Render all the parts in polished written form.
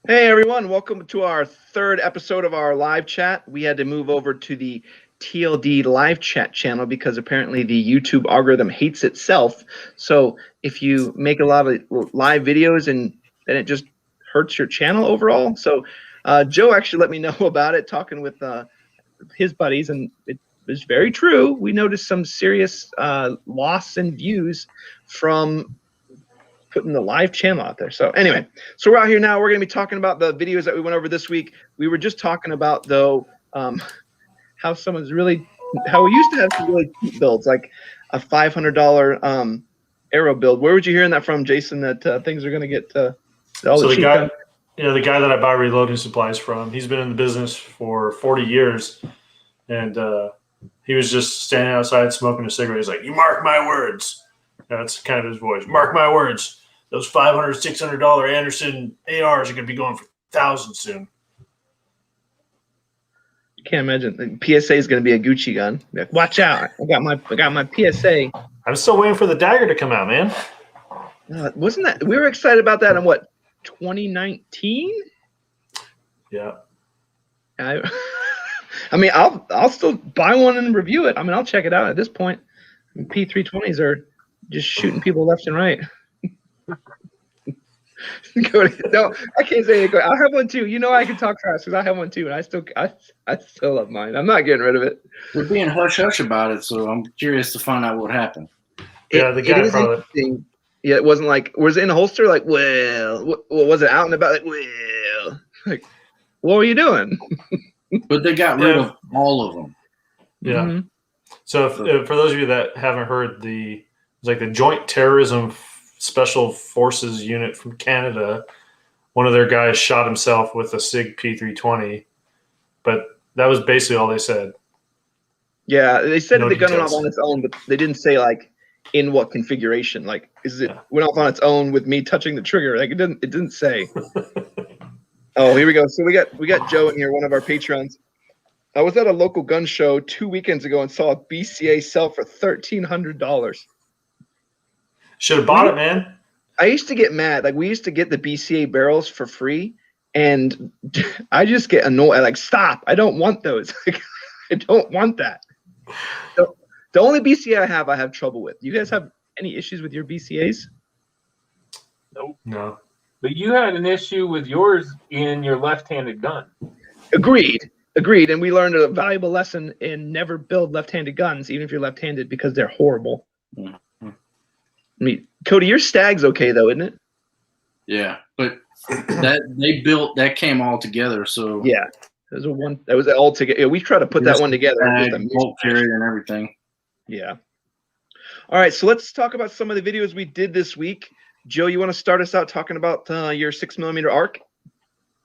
Hey everyone, welcome to our third episode of our live chat. We had to move over to the TLD live chat channel because apparently the YouTube algorithm hates itself. So if you make a lot of live videos and then it just hurts your channel overall. So Joe actually let me know about it, talking with his buddies, and it was very true. We noticed some serious loss in views from putting the live channel out there. So anyway, so we're out here now. We're going to be talking about the videos that we went over this week. We were just talking about though how how we used to have some really cheap builds, like a $500 arrow build. Where would you hearing that from, Jason? That things are going to get all So the the cheap guy, guns. the guy that I buy reloading supplies from, he's been in the business for 40 years, and he was just standing outside smoking a cigarette. He's like, "You mark my words." That's kind of his voice. Mark my words. Those $500, $600 Anderson ARs are going to be going for thousands soon. You can't imagine. The PSA is going to be a Gucci gun. Like, watch out! I got my PSA. I'm still waiting for the dagger to come out, man. Wasn't that we were excited about that in what 2019? Yeah. I mean, I'll still buy one and review it. I mean, I'll check it out at this point. P320s are just shooting people left and right. No, I can't say it. I have one too. You know, I can talk fast because I have one too, and I still love mine. I'm not getting rid of it. They're being hush hush about it, so I'm curious to find out what happened. Yeah, the guy probably. Interesting. Yeah, it wasn't like, was it in a holster? Like, well, what was it out and about? Like, well, like, what were you doing? But they got rid of all of them. Yeah. Mm-hmm. So for those of you that haven't heard, it's like the Joint Terrorism Special Forces unit from Canada. One of their guys shot himself with a SIG P320, but that was basically all they said. Yeah, they said No the gun went details. off on its own, but they didn't say like in what configuration. Like, is it went off on its own with me touching the trigger? Like, it didn't say. Oh, here we go. So we got Joe in here, one of our patrons. I was at a local gun show 2 weekends ago and saw a BCA sell for $1,300. Should have bought it, man. I used to get mad. Like, we used to get the BCA barrels for free, and I just get annoyed. Like, stop! I don't want those. Like, I don't want that. The only BCA I have trouble with. You guys have any issues with your BCAs? Nope. No. But you had an issue with yours in your left-handed gun. Agreed. And we learned a valuable lesson in never build left-handed guns, even if you're left-handed, because they're horrible. Mm-hmm. I mean, Cody, your Stag's okay though, isn't it? Yeah, but that came all together. So yeah, that was all together. Yeah, we tried to put that one together. Bolt carrier and everything. Yeah. All right, so let's talk about some of the videos we did this week. Joe, you want to start us out talking about your 6mm arc?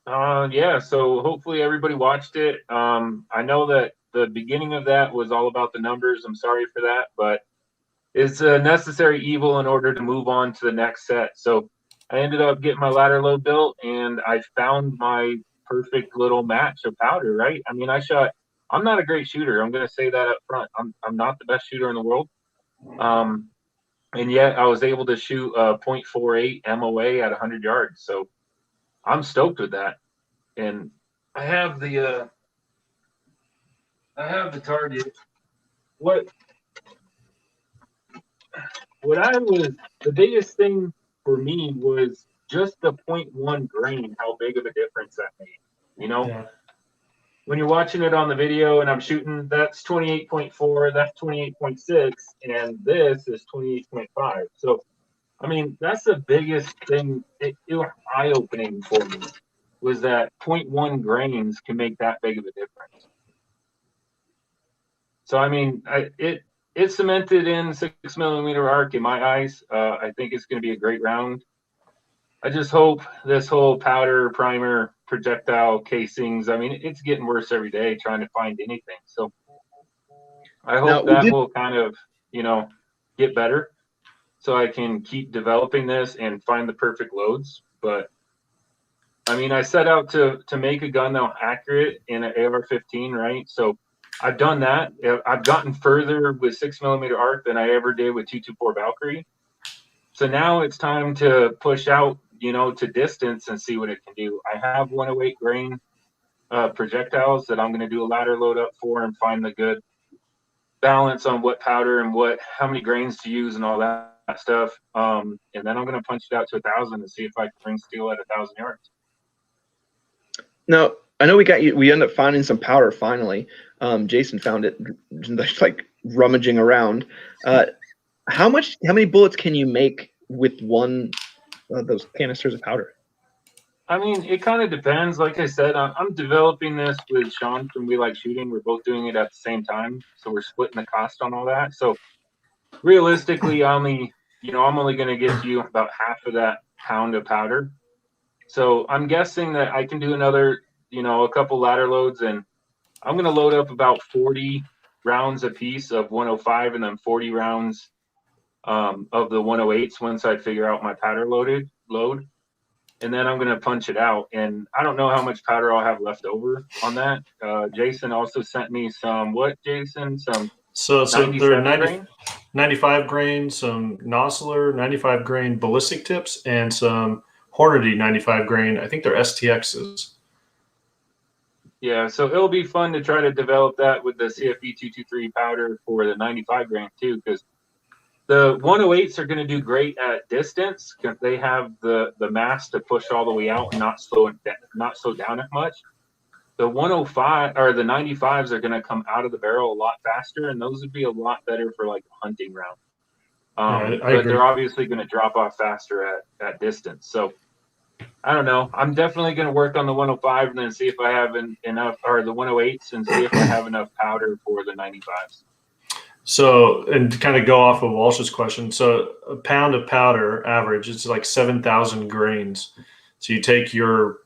Yeah, so hopefully everybody watched it. I know that the beginning of that was all about the numbers. I'm sorry for that, but it's a necessary evil in order to move on to the next set. So I ended up getting my ladder load built, and I found my perfect little match of powder, right? I mean, I'm not a great shooter. I'm going to say that up front. I'm not the best shooter in the world. And yet I was able to shoot a .48 MOA at 100 yards. So I'm stoked with that. And I have the target. The biggest thing for me was just the 0.1 grain, how big of a difference that made. You know, when you're watching it on the video and I'm shooting, that's 28.4, that's 28.6, and this is 28.5. So, I mean, that's the biggest thing. It was eye-opening for me, was that 0.1 grains can make that big of a difference. So, I mean, it cemented in 6mm arc in my eyes. I think it's going to be a great round. I just hope this whole powder, primer, projectile casings, I mean, it's getting worse every day trying to find anything. So I hope that will kind of, get better so I can keep developing this and find the perfect loads. But I mean, I set out to make a gun that'll accurate in an AR-15, right? So I've done that. I've gotten further with 6mm arc than I ever did with 224 Valkyrie. So now it's time to push out to distance and see what it can do. I have 108 grain projectiles that I'm going to do a ladder load up for and find the good balance on what powder and how many grains to use and all that stuff. And then I'm going to punch it out to 1,000 and see if I can bring steel at 1,000 yards. Now, I know we ended up finding some powder finally. Jason found it like rummaging around. How many bullets can you make with one of those canisters of powder? I mean, it kind of depends. Like I said, I'm developing this with Sean from We Like Shooting. We're both doing it at the same time, so we're splitting the cost on all that. So realistically, I'm only going to give you about half of that pound of powder. So I'm guessing that I can do another, a couple ladder loads, and I'm going to load up about 40 rounds a piece of 105 and then 40 rounds of the 108s once I figure out my powder load. And then I'm going to punch it out. And I don't know how much powder I'll have left over on that. Jason also sent me some, what, Jason? So they're grain? 95 grain, some Nosler 95 grain ballistic tips, and some Hornady 95 grain. I think they're STXs. Yeah, so it'll be fun to try to develop that with the CFE 223 powder for the 95 grain too, because the 108s are going to do great at distance because they have the mass to push all the way out and not slow down as much. The 105 or the 95s are going to come out of the barrel a lot faster, and those would be a lot better for like a hunting round. I but agree. They're obviously going to drop off faster at distance. So I don't know. I'm definitely going to work on the 105 and then see if I have enough, or the 108s, and see if I have enough powder for the 95s. So, and to kind of go off of Walsh's question, so a pound of powder average, it's like 7,000 grains. So you take your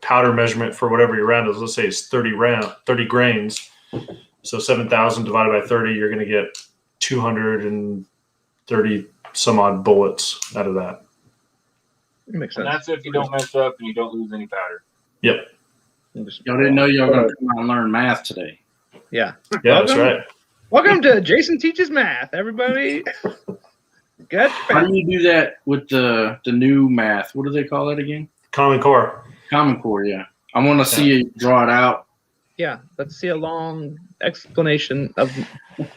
powder measurement for whatever your round is. Let's say it's 30 grains. So 7,000 divided by 30, you're going to get 230 some odd bullets out of that. It makes sense. And that's if you don't mess up and you don't lose any powder. Yep. Y'all didn't know y'all were going to come out and learn math today. Yeah. Yeah, that's right. Welcome to Jason Teaches Math, everybody. Good. How do you do that with the new math? What do they call it again? Common Core. Common Core, yeah. I want to see you draw it out. Yeah, let's see a long explanation of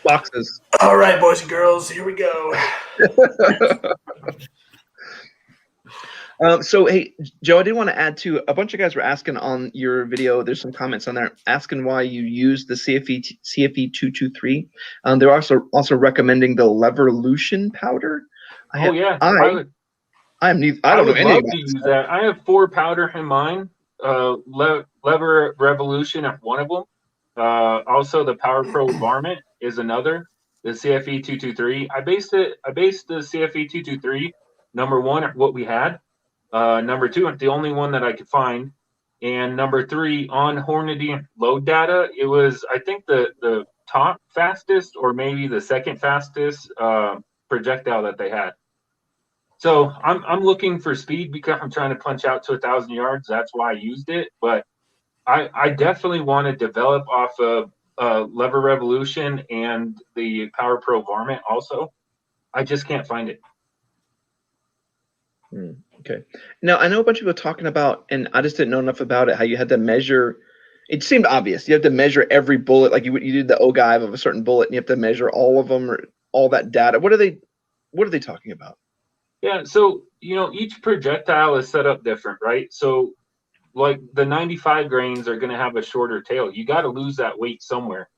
boxes. All right, boys and girls, here we go. So, hey, Joe, I did want to add to a bunch of guys were asking on your video. There's some comments on there asking why you use the CFE 223. They're also recommending the Levolution powder. I don't know any of that. I have 4 powder in mine. Lever Revolution is one of them. Also, the Power Pro Varmint is another. The CFE 223. I based the CFE 223 number 1 at what we had. Number 2, the only one that I could find, and number 3 on Hornady load data. It was, I think, the top fastest or maybe the second fastest projectile that they had. So I'm looking for speed because I'm trying to punch out to 1,000 yards. That's why I used it. But I definitely want to develop off of Lever Revolution and the Power Pro Varmint also. I just can't find it. Okay. Now, I know a bunch of people talking about, and I just didn't know enough about it, how you had to measure. It seemed obvious. You have to measure every bullet, like you did the ogive of a certain bullet, and you have to measure all of them or all that data. What are they talking about? Yeah, so, each projectile is set up different, right? So, like the 95 grains are going to have a shorter tail. You got to lose that weight somewhere.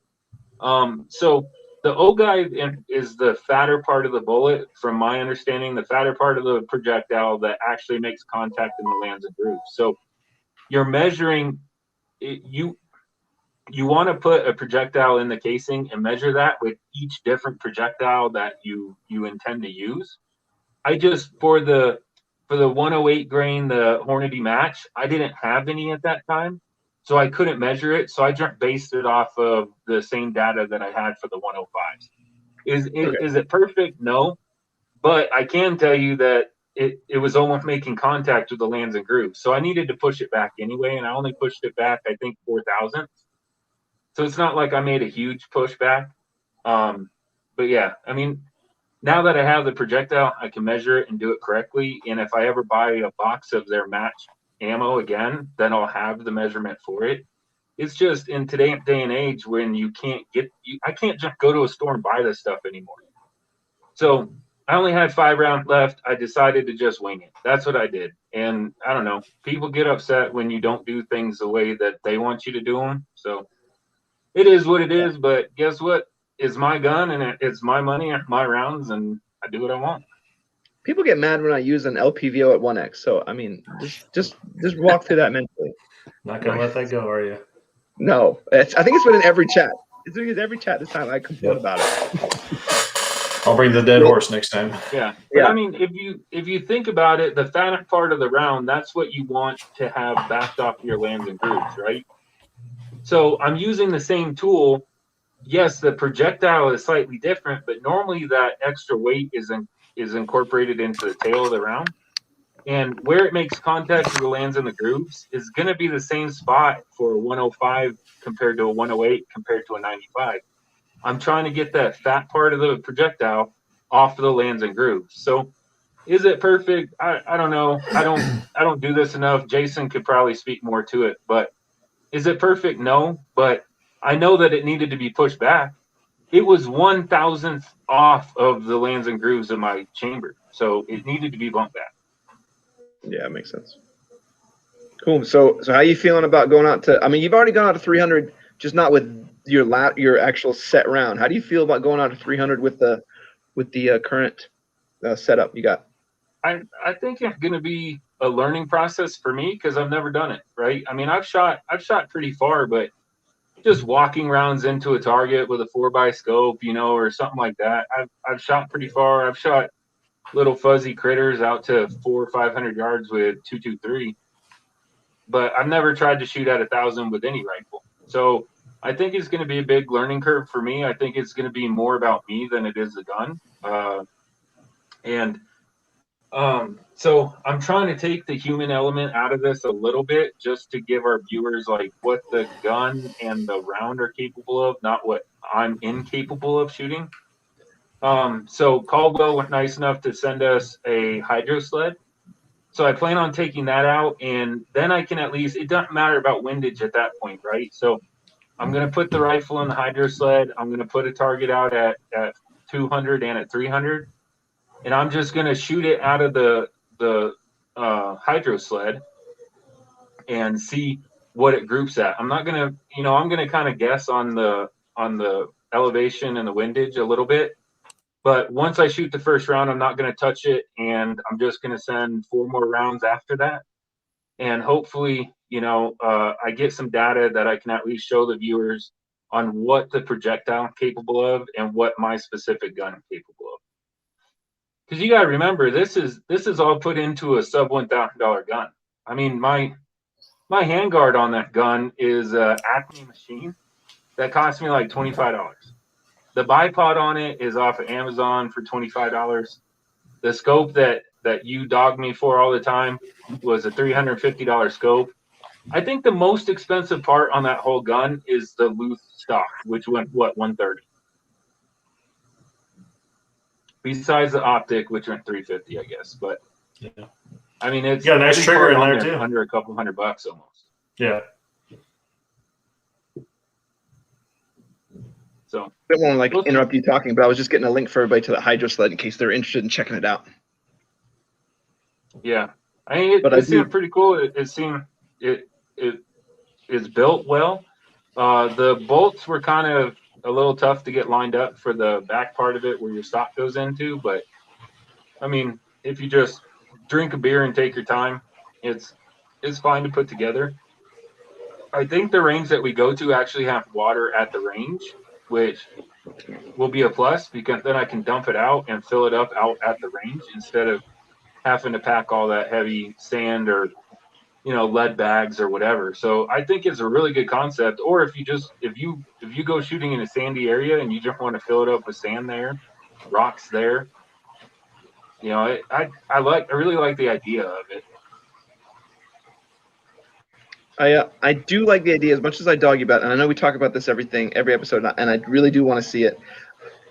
So the ogive is the fatter part of the bullet, from my understanding, the fatter part of the projectile that actually makes contact in the lands and grooves. So you're measuring it, you want to put a projectile in the casing and measure that with each different projectile that you intend to use. I just, for the 108 grain, the Hornady match, I didn't have any at that time, so I couldn't measure it. So I just based it off of the same data that I had for the 105s. Is it perfect? No, but I can tell you that it was almost making contact with the lands and grooves. So I needed to push it back anyway, and I only pushed it back, I think, 4 thousandths. So it's not like I made a huge pushback. But yeah, I mean, now that I have the projectile, I can measure it and do it correctly. And if I ever buy a box of their match ammo again, then I'll have the measurement for it. It's just in today's day and age when you can't I can't just go to a store and buy this stuff anymore. So I only had 5 rounds left. I decided to just wing it. That's what I did. And I don't know, people get upset when you don't do things the way that they want you to do them. So it is what it is. But guess what? It's my gun and it's my money, my rounds, and I do what I want. People get mad when I use an LPVO at 1x. So I mean, just walk through that mentally. Not gonna let that go, are you? No, I think it's been in every chat. It's in every chat this time. I complain about it. I'll bring the dead horse next time. Yeah. But I mean, if you think about it, the fat part of the round, that's what you want to have backed off your lands and grooves, right? So I'm using the same tool. Yes, the projectile is slightly different, but normally that extra weight is incorporated into the tail of the round. And where it makes contact with the lands and the grooves is going to be the same spot for a 105 compared to a 108 compared to a 95. I'm trying to get that fat part of the projectile off of the lands and grooves. So is it perfect? I don't know. I don't do this enough. Jason could probably speak more to it, but is it perfect? No, but I know that it needed to be pushed back. It was 1,000th off of the lands and grooves of my chamber. So it needed to be bumped back. Yeah, it makes sense. Cool. So how are you feeling about going out to? I mean, you've already gone out to 300, just not with your actual set round. How do you feel about going out to 300 with the current setup you got? I think it's going to be a learning process for me because I've never done it. Right. I mean, I've shot pretty far, but just walking rounds into a target with a 4x scope, or something like that. I've shot pretty far. I've shot little fuzzy critters out to 400 or 500 yards with 223, but I've never tried to shoot at 1,000 with any rifle. So I think it's going to be a big learning curve for me. I think it's going to be more about me than it is the gun. So I'm trying to take the human element out of this a little bit just to give our viewers like what the gun and the round are capable of, not what I'm incapable of shooting. So Caldwell was nice enough to send us a hydro sled. So I plan on taking that out, and then I can at least, it doesn't matter about windage at that point, right? So I'm going to put the rifle in the hydro sled. I'm going to put a target out at 200 and at 300. And I'm just going to shoot it out of the hydro sled and see what it groups at. I'm not going to, I'm going to kind of guess on the elevation and the windage a little bit. But once I shoot the first round, I'm not going to touch it, and I'm just going to send 4 more rounds after that. And hopefully, I get some data that I can at least show the viewers on what the projectile is capable of and what my specific gun is capable of. Because you got to remember, this is all put into a sub $1,000 gun. I mean, my handguard on that gun is an Acme machine that cost me like $25. The bipod on it is off of Amazon for $25. The scope that you dog me for all the time was a $350 scope. I think the most expensive part on that whole gun is the loose stock, which went, $130? Besides the optic, which went $350, I guess. But yeah. I mean, it's got a nice trigger in there too, under a couple $100 almost. Yeah. So I didn't want to interrupt you talking, but I was just getting a link for everybody to the hydro sled in case they're interested in checking it out. Yeah, I mean, it seemed pretty cool. It seemed it's built well. The bolts were kind of a little tough to get lined up for the back part of it where your stock goes into, but I mean, if you just drink a beer and take your time, it's fine to put together. I think the range that we go to actually have water at the range, which will be a plus because then I can dump it out and fill it up out at the range instead of having to pack all that heavy sand or lead bags or whatever. So I think it's a really good concept. Or if you go shooting in a sandy area and you just want to fill it up with sand there, rocks there, I really like the idea of it. I do like the idea as much as I dog you about it, and I know we talk about this every episode, and I really do want to see it.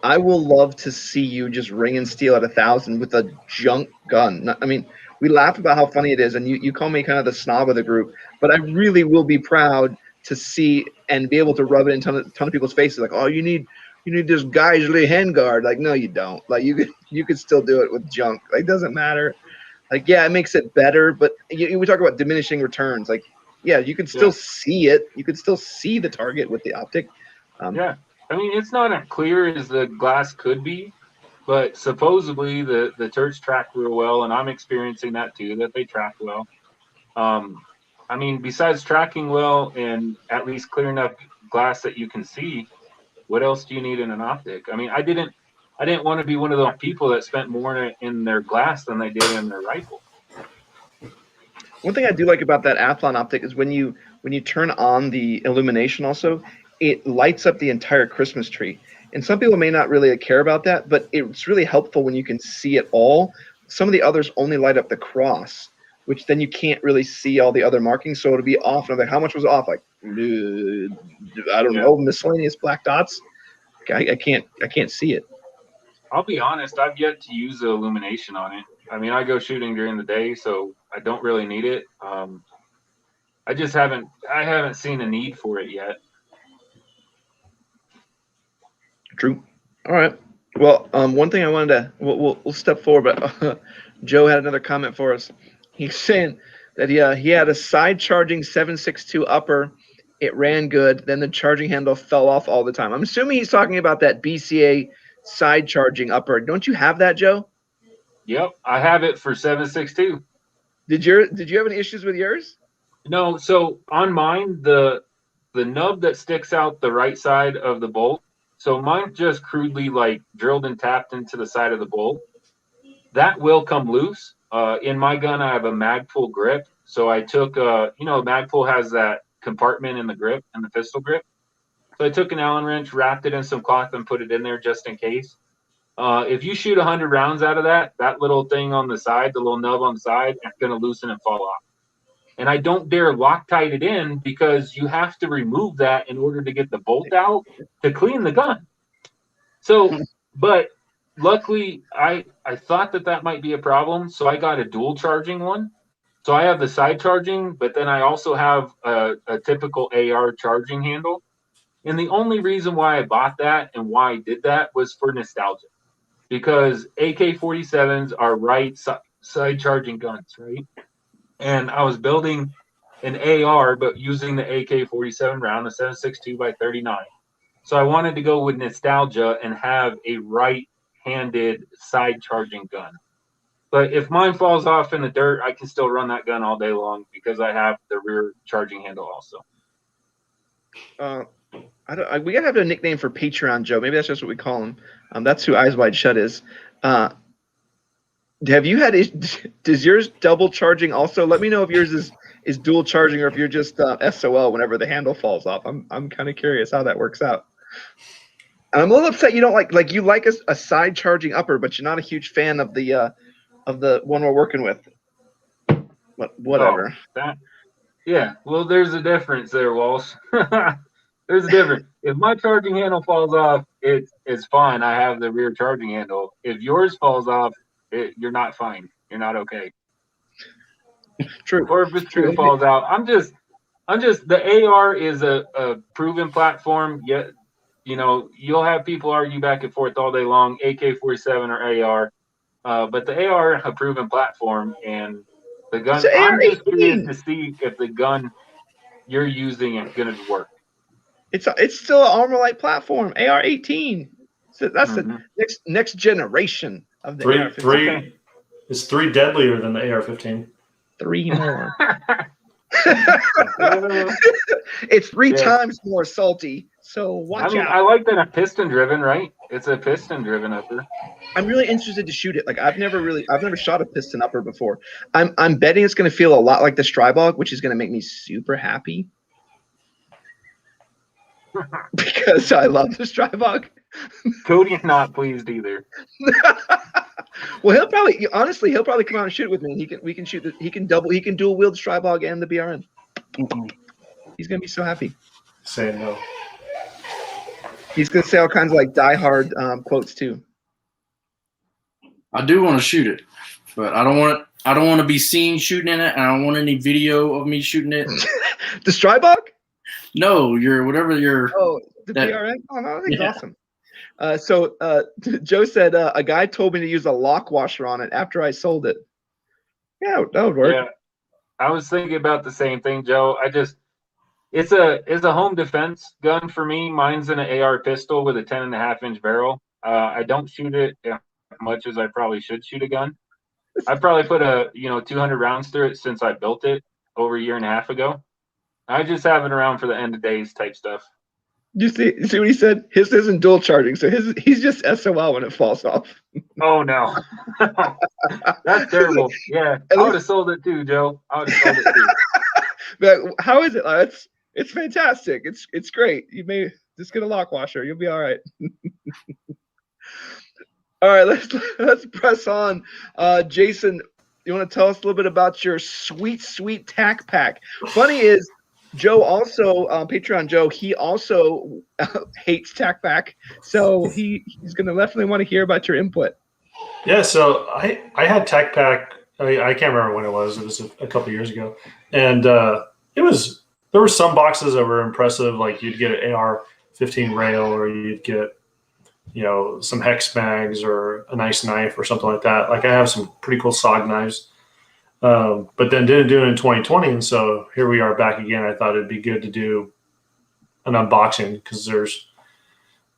I will love to see you just ring and steal at 1,000 with a junk gun. I mean, we laugh about how funny it is, and you call me kind of the snob of the group, but I really will be proud to see and be able to rub it in a ton of people's faces. Like, oh, you need this Geisley handguard. Like, no, you don't. Like, you could still do it with junk. Like, doesn't matter. Like, yeah, it makes it better, but we talk about diminishing returns. Like, yeah, you can still see it. You can still see the target with the optic. Yeah. I mean, it's not as clear as the glass could be, but supposedly the turrets track real well, and I'm experiencing that too, that they track well. I mean, besides tracking well and at least clear enough glass that you can see, what else do you need in an optic? I mean, I didn't want to be one of those people that spent more in their glass than they did in their rifle. One thing I do like about that Athlon optic is when you turn on the illumination also, it lights up the entire Christmas tree. And some people may not really care about that, but it's really helpful when you can see it all. Some of the others only light up the cross, which then you can't really see all the other markings. So it'll be off. And I'm like, how much was off? Like, I don't know, miscellaneous black dots. I can't see it. I'll be honest, I've yet to use the illumination on it. I mean, I go shooting during the day, so I don't really need it. I just haven't seen a need for it yet. True. All right. Well, one thing I wanted to we'll step forward, but Joe had another comment for us. He's saying that he had a side charging 7.62 upper. It ran good. Then the charging handle fell off all the time. I'm assuming he's talking about that BCA side charging upper. Don't you have that, Joe? Yep, I have it for 7.62. Did you have any issues with yours? No. So on mine, the nub that sticks out the right side of the bolt. So mine just crudely like drilled and tapped into the side of the bolt. That will come loose. In my gun, I have a Magpul grip. So I took, Magpul has that compartment in the grip, in the pistol grip. So I took an Allen wrench, wrapped it in some cloth, and put it in there just in case. If you shoot 100 rounds out of that little thing on the side, the little nub on the side, it's going to loosen and fall off. And I don't dare Loctite it in because you have to remove that in order to get the bolt out to clean the gun. So, but luckily, I thought that might be a problem, so I got a dual charging one. So I have the side charging, but then I also have a typical AR charging handle. And the only reason why I bought that and why I did that was for nostalgia, because AK-47s are right side charging guns, right? And I was building an AR, but using the AK-47 round, a 7.62 by 39. So I wanted to go with nostalgia and have a right-handed side charging gun. But if mine falls off in the dirt, I can still run that gun all day long because I have the rear charging handle also. We gotta have a nickname for Patreon Joe. Maybe that's just what we call him. That's who Eyes Wide Shut is. Have you had? Does yours double charging also? Let me know if yours is dual charging or if you're just SOL whenever the handle falls off. I'm kind of curious how that works out. And I'm a little upset you don't like you like a side charging upper, but you're not a huge fan of the one we're working with. But whatever. Oh, yeah, well, there's a difference there, Walsh. There's a difference. If my charging handle falls off, it's fine. I have the rear charging handle. If yours falls off, you're not fine. You're not okay. True. Or if it's true falls out, I'm just the AR is a proven platform. Yet, you'll have people argue back and forth all day long, AK-47 or AR, but the AR a proven platform, and the gun. I'm just curious to see if the gun you're using is going to work. It's still an Armorlight platform, AR-18. So that's the next generation of the AR-15. It's 3 deadlier than the AR-15. 3 more. It's 3 times more salty. So watch out. I like that a piston driven, right? It's a piston driven upper. I'm really interested to shoot it. Like I've never shot a piston upper before. I'm betting it's going to feel a lot like the Strybog, which is going to make me super happy. Because I love the Strybog. Cody's not pleased either. Well, he'll probably come out and shoot with me. He can dual wield the Strybog and the BRN. He's gonna be so happy. Say no. He's gonna say all kinds of like die-hard quotes too. I do want to shoot it, but I don't want to be seen shooting in it. And I don't want any video of me shooting it. The Strybog? No, your Oh, the that- PRN? Oh no, I think Yeah. it's awesome. So Joe said a guy told me to use a lock washer on it after I sold it. Yeah, that would work. Yeah, I was thinking about the same thing, Joe. It's a home defense gun for me. Mine's an AR pistol with a 10.5-inch barrel. I don't shoot it as much as I probably should shoot a gun. I probably put 200 rounds through it since I built it over a year and a half ago. I just have it around for the end of days type stuff. You see what he said? His isn't dual charging, so he's just SOL when it falls off. Oh no, that's terrible. Yeah, I would have sold it too, Joe. I would have sold it too. But how is it? It's fantastic. It's great. You may just get a lock washer. You'll be all right. All right, let's press on. Jason, you want to tell us a little bit about your sweet TacPack? Funny is, Joe also Patreon Joe. He also hates TacPack, so he's going to definitely want to hear about your input. Yeah, so I had TacPack. I can't remember when it was. It was a couple years ago, and there were some boxes that were impressive. Like you'd get an AR-15 rail, or you'd get some hex mags or a nice knife or something like that. Like I have some pretty cool SOG knives, but then didn't do it in 2020, and so here we are back again. I thought it'd be good to do an unboxing because there's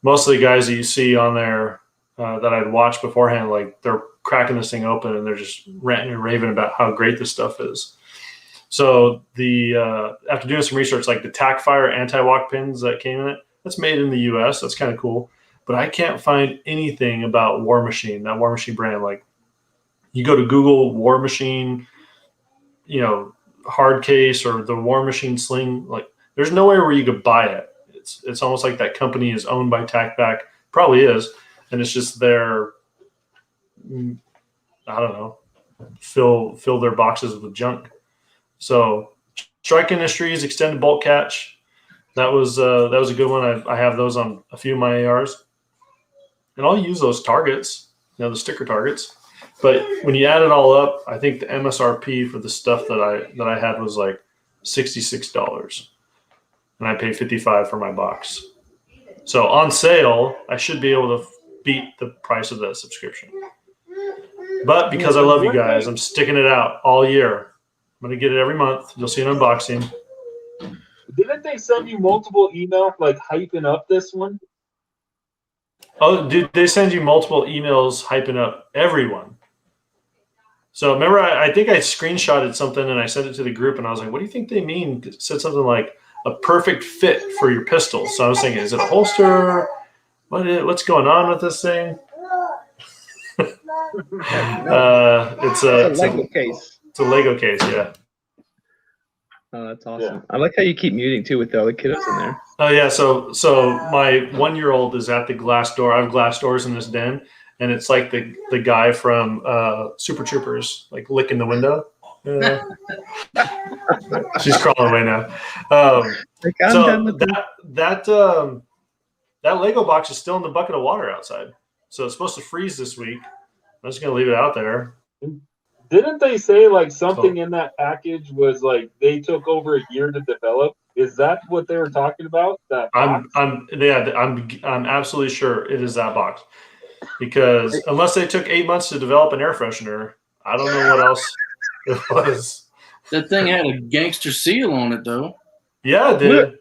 mostly guys that you see on there that I'd watched beforehand, like they're cracking this thing open and they're just ranting and raving about how great this stuff is. So after doing some research, like the TacFire anti-walk pins that came in it, that's made in the U.S. That's kind of cool. But I can't find anything about War Machine, that War Machine brand. Like you go to Google War Machine, hard case or the War Machine sling, like there's nowhere where you could buy it. It's almost like that company is owned by TacPack, probably is, and it's just their, I don't know, fill their boxes with junk. So Strike Industries extended bolt catch, that was a good one. I have those on a few of my ARs. And I'll use those targets, the sticker targets. But when you add it all up, I think the MSRP for the stuff that I had was like $66, and I paid $55 for my box. So on sale, I should be able to beat the price of that subscription. But because I love you guys, I'm sticking it out all year. I'm going to get it every month. You'll see an unboxing. Didn't they send you multiple emails like hyping up this one? Oh, dude, they send you multiple emails hyping up everyone. So remember, I think I screenshotted something and I sent it to the group and I was like, what do you think they mean? It said something like a perfect fit for your pistol. So I was thinking, is it a holster? What's going on with this thing? It's a Lego case. It's a Lego case, yeah. Oh, that's awesome. Yeah. I like how you keep muting too with the other kiddos in there. Oh yeah, so my 1-year-old is at the glass door. I have glass doors in this den, and it's like the guy from Super Troopers, like licking the window. She's crawling away now. So that Lego box is still in the bucket of water outside. So it's supposed to freeze this week. I'm just gonna leave it out there. Didn't they say like something in that package was like they took over a year to develop? Is that what they were talking about? That box? I'm absolutely sure it is that box, because unless they took 8 months to develop an air freshener, I don't know what else it was. That thing had a gangster seal on it, though. Yeah, it did.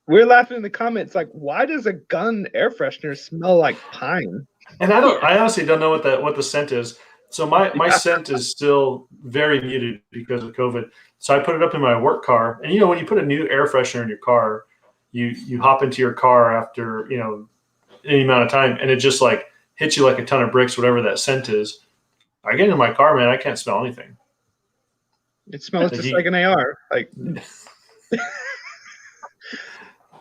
We're laughing in the comments like, why does a gun air freshener smell like pine? And I honestly don't know what the scent is. So my scent is still very muted because of COVID. So I put it up in my work car. And when you put a new air freshener in your car, you hop into your car after, any amount of time, and it just like hits you like a ton of bricks, whatever that scent is. I get in my car, man, I can't smell anything. It smells just like an AR. Like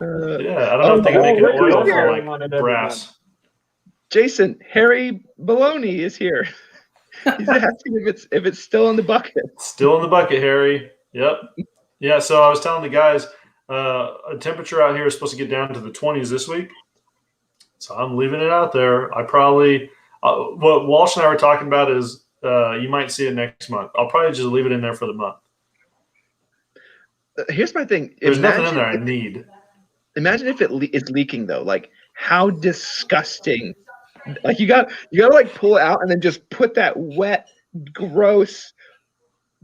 yeah, I don't know if they can make it oil for like brass. Jason, Harry Baloney is here. He's asking if it's still in the bucket. Still in the bucket, Harry. Yep. Yeah, so I was telling the guys, temperature out here is supposed to get down to the 20s this week. So I'm leaving it out there. I probably what Walsh and I were talking about is you might see it next month. I'll probably just leave it in there for the month. Here's my thing. There's nothing in there I need. Imagine if it's leaking though. Like how disgusting. Like you got to like pull it out and then just put that wet, gross,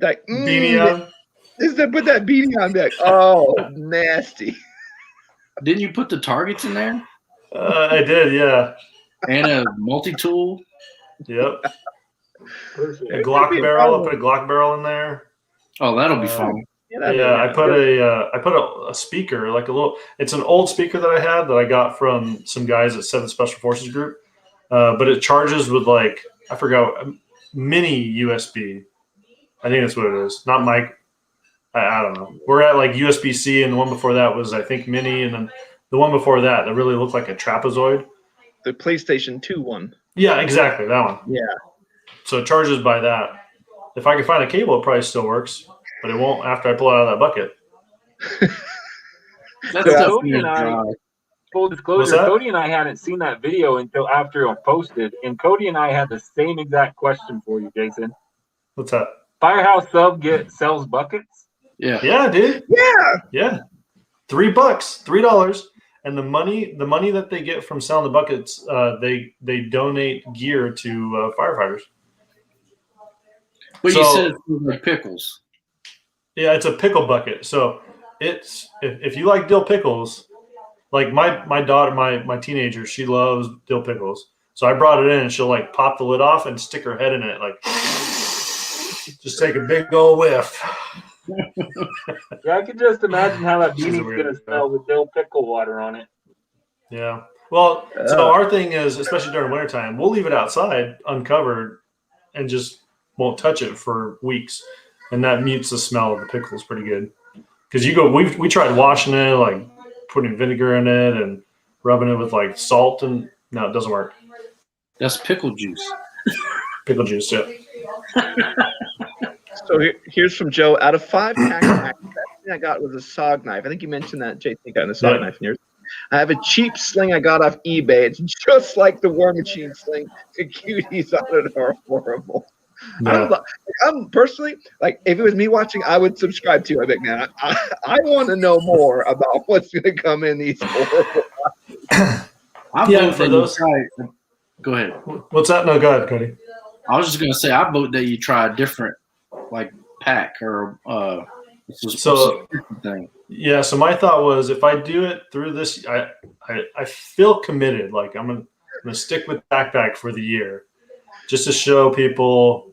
like Beanie on. Just to put that beanie on. Be like, oh, nasty. Didn't you put the targets in there? I did, yeah. And a multi-tool? Yep. A Glock barrel. I put a Glock barrel in there. Oh, that'll be fun. Yeah, I put a speaker, like a little. It's an old speaker that I had that I got from some guys at 7th Special Forces Group, but it charges with like I forgot mini USB. I think that's what it is. Not mic. I don't know. We're at like USB-C, and the one before that was I think mini, and then the one before that really looked like a trapezoid. The PlayStation 2 one. Yeah, exactly that one. Yeah. So it charges by that. If I can find a cable, it probably still works. But it won't after I pull it out of that bucket. Cody and I, full disclosure, Cody and I hadn't seen that video until after it was posted. And Cody and I had the same exact question for you, Jason. What's that? Firehouse Sub sells buckets? Yeah. Yeah, dude. Yeah. Yeah. $3, $3. And the money that they get from selling the buckets, they donate gear to firefighters. But you said it was like pickles. Yeah, it's a pickle bucket. So it's if you like dill pickles, like my daughter, my teenager, she loves dill pickles. So I brought it in and she'll like pop the lid off and stick her head in it, like just take a big old whiff. Yeah, I can just imagine how that beanie's gonna smell with dill pickle water on it. Yeah. Well, so our thing is, especially during wintertime, we'll leave it outside uncovered and just won't touch it for weeks. And that mutes the smell of the pickles pretty good. Because we tried washing it, like putting vinegar in it and rubbing it with like salt, and no, it doesn't work. That's pickle juice. Pickle juice, yeah. So here's from Joe. Out of 5 TacPack, the best thing I got was a SOG knife. I think you mentioned that, Jason, you got a SOG knife in yours. I have a cheap sling I got off eBay. It's just like the War Machine sling. The cuties on it are horrible. Yeah. I'm personally, like, if it was me watching, I would subscribe to you. I'd be like, man, I want to know more about what's going to come in these horrible for those. Go ahead. What's that? No, go ahead, Cody. I was just going to say, I vote that you try a different, like, pack or thing. Yeah, so my thought was if I do it through this, I feel committed. Like, I'm gonna stick with TacPack for the year just to show people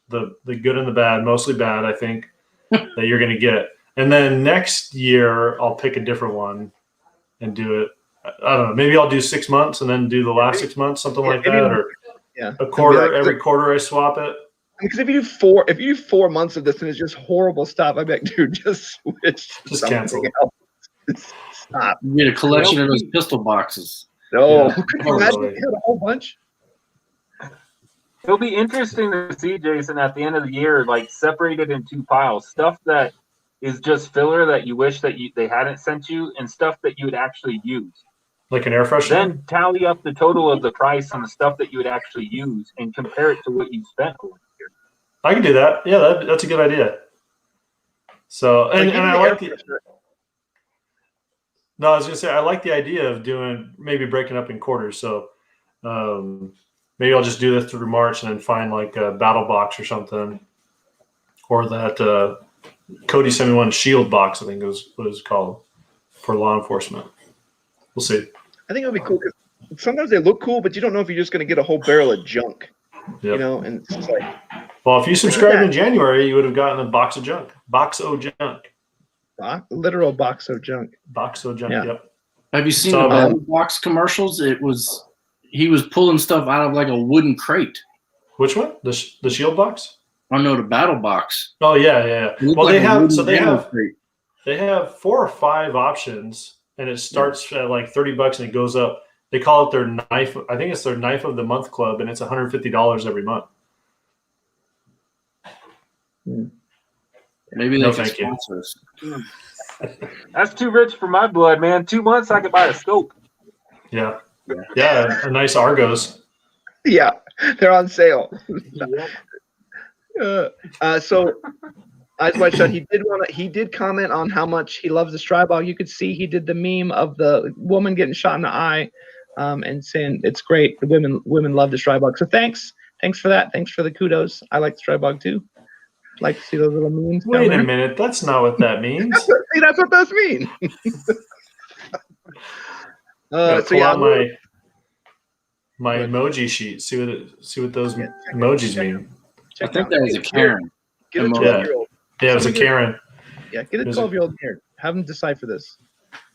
the good and the bad, mostly bad, I think, that you're going to get. And then next year, I'll pick a different one and do it. I don't know. Maybe I'll do 6 months and then do the last 6 months, something like that. Or a quarter, like, every quarter I swap it. Because if you do 4 months of this and it's just horrible stuff, I'd be like, dude, just switch. Just cancel. Just stop. You get a collection of those pistol boxes. No. Could you imagine if you had a whole bunch? It'll be interesting to see, Jason, at the end of the year, like separated in 2 piles. Stuff that is just filler that you wish that they hadn't sent you, and stuff that you would actually use. Like an air freshener? Then tally up the total of the price on the stuff that you would actually use and compare it to what you spent for the year. I can do that. Yeah, that's a good idea. So, and I like the. No, I was gonna say I like the idea of maybe breaking up in quarters. So, maybe I'll just do this through March and then find like a battle box or something, or that Cody sent me one shield box. I think it was what it was called for law enforcement. We'll see. I think it would be cool because sometimes they look cool, but you don't know if you're just going to get a whole barrel of junk. Yep. You know, and it's just like. Well, if you subscribed in January, you would have gotten a box of junk. Box-o junk. Literal box of junk. Box-o junk, yeah. Yep. Have you seen the battle box commercials? He was pulling stuff out of like a wooden crate. Which one? The shield box? Oh no, the battle box. Oh yeah. Well, like they have 4 or 5 options, and it starts at like $30 and it goes up. They call it their knife. I think it's their knife of the month club, and it's $150 every month. Maybe they can sponsor us. That's too rich for my blood, man. 2 months, I could buy a scope. Yeah. Yeah, a nice Argos. Yeah, they're on sale. Yep. So Eyes Wide Shut, he did comment on how much he loves the Strybog. You could see he did the meme of the woman getting shot in the eye, and saying it's great. The women love the Strybog. So thanks for that. Thanks for the kudos. I like the Strybog too. Like to see those little memes. Wait a minute, that's not what that means. See, that's what those mean. Pull out my emoji sheet. See what those emojis mean. I think that was a Karen. Get a 12-year-old. Yeah, it was a Karen. Yeah, get a 12-year-old here. Have them decipher this.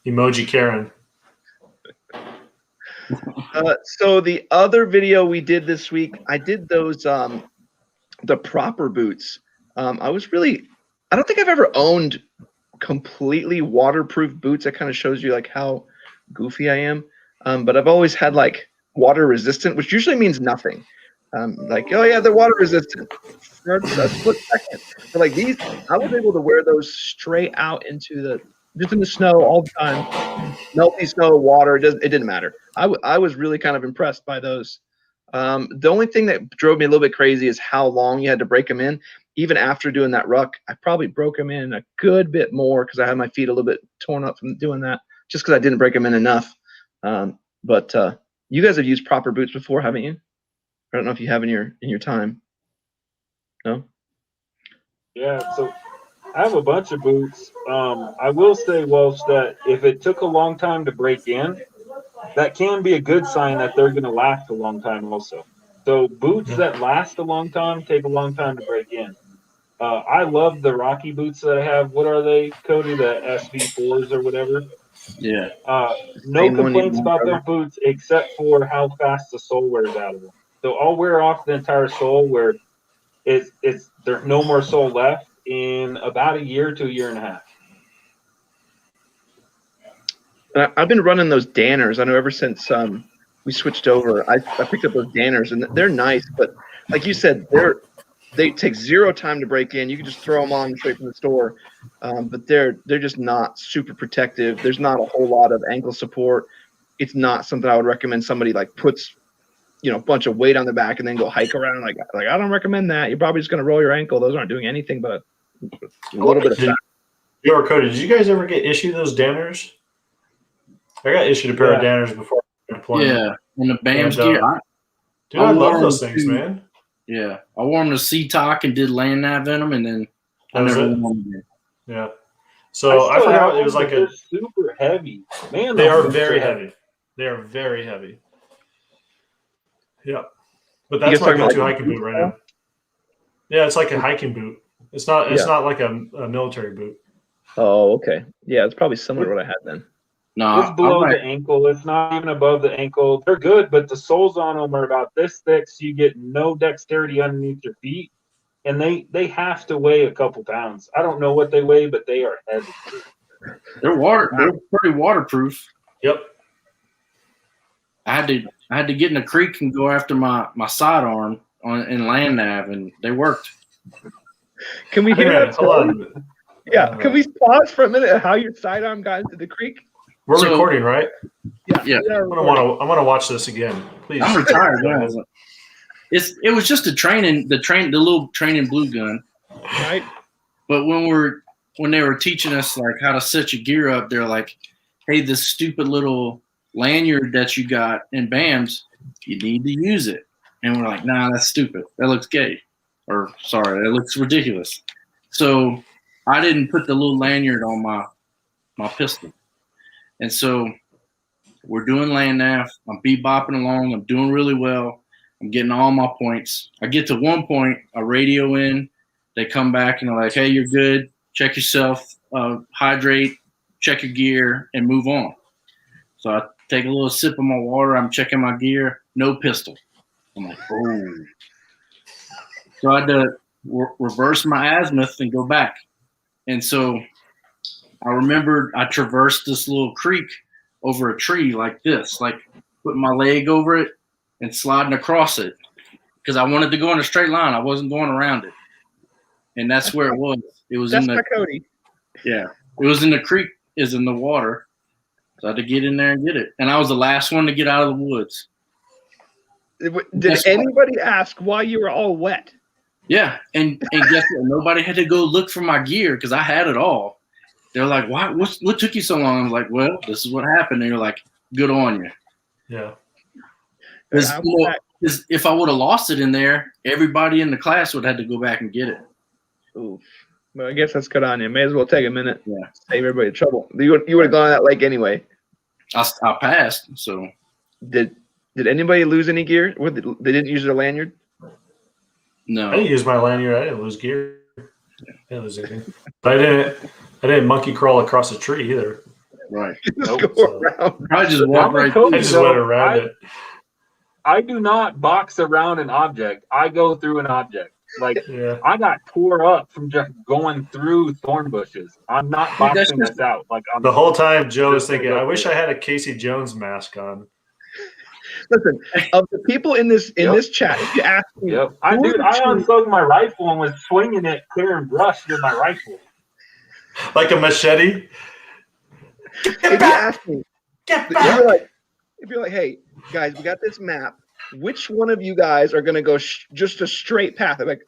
Emoji Karen. So the other video we did this week, I did those the proper boots. I don't think I've ever owned completely waterproof boots. That kind of shows you like how goofy I am. But I've always had like water resistant, which usually means nothing. Like, oh yeah, they're water resistant for a split second. But like these, I was able to wear those straight out into just in the snow all the time. Melty snow, water, it didn't matter. I was really kind of impressed by those. The only thing that drove me a little bit crazy is how long you had to break them in. Even after doing that ruck, I probably broke them in a good bit more because I had my feet a little bit torn up from doing that, just because I didn't break them in enough. But you guys have used proper boots before, haven't you? I don't know if you have in your time. No? Yeah, so I have a bunch of boots. I will say, Welsh, that if it took a long time to break in, that can be a good sign that they're going to last a long time also. So boots that last a long time take a long time to break in. I love the Rocky boots that I have. What are they, Cody? The SV4s or whatever? Yeah. No complaints about those boots except for how fast the sole wears out of them. So I'll wear off the entire sole where there's no more sole left in about a year to a year and a half. I've been running those Danners. I know ever since we switched over, I picked up those Danners, and they're nice. But like you said, they take zero time to break in. You can just throw them on straight from the store. But they're just not super protective. There's not a whole lot of ankle support. It's not something I would recommend somebody like puts a bunch of weight on the back and then go hike around. Like I don't recommend that. You're probably just going to roll your ankle. Those aren't doing anything but a little bit of fat. Yo, Cody, did you guys ever get issued those Danners? I got issued a pair of Danners before deployment. Yeah, and the BAM's gear. I love those things, man. Yeah, I wore them to Sea-Talk and did land nav in them, and then I never wore them again. Yeah. So I forgot it was like they're super heavy. Man, they are very heavy. They are very heavy. Yeah. But that's my go-to hiking boot right now. Yeah, it's like a hiking boot. It's not like a military boot. Oh, okay. Yeah, it's probably similar to what I had then. No, it's below the ankle. It's not even above the ankle. They're good, but the soles on them are about this thick, so you get no dexterity underneath your feet. And they have to weigh a couple pounds. I don't know what they weigh, but they are heavy. They're pretty waterproof. Yep. I had to get in a creek and go after my sidearm in land nav, and they worked. Can we hear that? Hold on. Yeah. Can we pause for a minute at how your sidearm got into the creek? We're recording, right? Yeah. I'm gonna watch this again, please. I'm retired now. It was just the little training blue gun, right? But when they were teaching us like how to set your gear up, they're like, "Hey, this stupid little lanyard that you got in BAMs, you need to use it." And we're like, "Nah, that's stupid. That looks gay," or sorry, that looks ridiculous. So I didn't put the little lanyard on my pistol. And so we're doing land nav. I'm bebopping along. I'm doing really well. I'm getting all my points. I get to one point, I radio in. They come back and they're like, "Hey, you're good. Check yourself, hydrate, check your gear, and move on." So I take a little sip of my water. I'm checking my gear. No pistol. I'm like, oh. So I had to reverse my azimuth and go back. And so I remembered I traversed this little creek over a tree like this, like putting my leg over it and sliding across it because I wanted to go in a straight line. I wasn't going around it. And that's where it was. It was in the Coyote. Yeah. It was in the creek, is in the water. So I had to get in there and get it. And I was the last one to get out of the woods. Did anybody ask why you were all wet? Yeah. And guess what? Nobody had to go look for my gear because I had it all. They're like, "Why? What took you so long?" I was like, "Well, this is what happened." And you're like, "Good on you." Yeah. Because if I would have lost it in there, everybody in the class would have had to go back and get it. Oof. Well, I guess that's good on you. May as well take a minute. Yeah. Save everybody trouble. You would have gone on that lake anyway. I passed. So Did anybody lose any gear? They didn't use their lanyard? no. I didn't use my lanyard. I didn't lose gear. I didn't lose anything. But I didn't monkey crawl across a tree either. Right. Just Nope. go around. I just walked right through. I just went around it. I do not box around an object. I go through an object. Like Yeah. I got tore up from just going through thorn bushes. I'm not boxing this out. Like The whole time Joe was Just thinking, gonna go I wish through I had a Casey Jones mask on. Listen, of the people in this chat, if you ask me, Yep. I unplugged my rifle and was swinging it clear and brush with my rifle. Like a machete. if you ask me, if you're like, hey guys, we got this map. Which one of you guys are going to go just a straight path? Like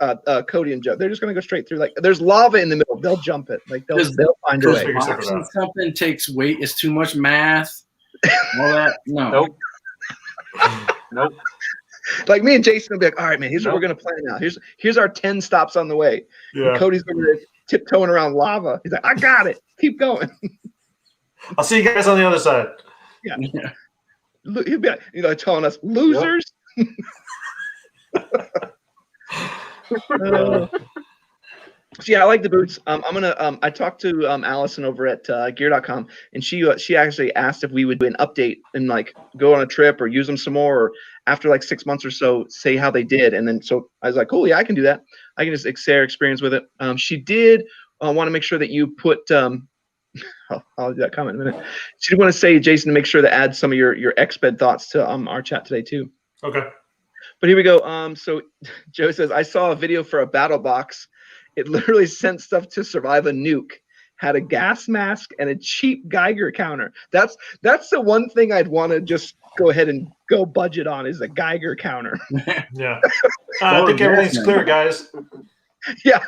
Cody and Joe, they're just going to go straight through. Like there's lava in the middle, they'll jump it. Like they'll find a way. Figure something Boxing out. something takes weight. It's too much math. All that. No. Nope. Nope. Like me and Jason will be like, all right, man, here's what we're going to plan now. Here's our 10 stops on the way. Yeah. And Cody's over there tiptoeing around lava. He's like, I got it. Keep going. I'll see you guys on the other side. Yeah. He'll be like, telling us losers. So yeah, I like the boots. I'm gonna. I talked to Allison over at gear.com, and she actually asked if we would do an update and like go on a trip or use them some more, or after like 6 months or so, say how they did. And then so I was like, cool, yeah, I can do that. I can just share experience with it. She did want to make sure that you put. I'll do that comment in a minute. She did want to say, Jason, to make sure to add some of your exped thoughts to our chat today too. Okay. But here we go. So Joe says, I saw a video for a battle box. It literally sent stuff to survive a nuke. Had a gas mask and a cheap Geiger counter. That's the one thing I'd want to just go ahead and go budget on is a Geiger counter. Yeah. I think everything's clear, guys. Yeah,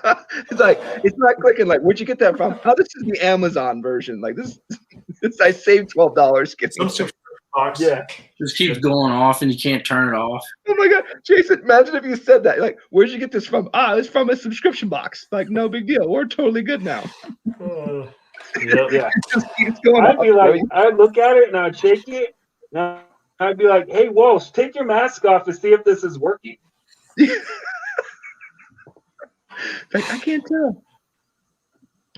it's like it's not clicking. Like, where'd you get that from? Oh, this is the Amazon version. Like this I saved $12 getting. Box. Yeah, just keeps going off and you can't turn it off. Oh my God, Jason! Imagine if you said that. Like, where'd you get this from? It's from a subscription box. Like, no big deal. We're totally good now. Yep. Yeah. It just keeps going. I'd be like, I'd look at it and I'd shake it. And I'd be like, hey, Walsh, take your mask off and see if this is working. Like, I can't tell.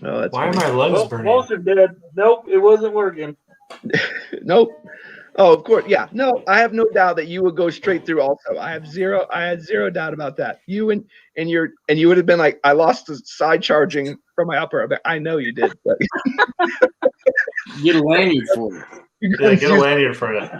Oh, that's Why are funny. my legs burning? Walsh is dead. Nope, it wasn't working. Nope. Oh, of course. Yeah. No, I have no doubt that you would go straight through also. I had zero doubt about that. You and you would have been like, I lost the side charging from my upper. But I know you did. But Get a lanyard for it. Yeah, get a lanyard for it.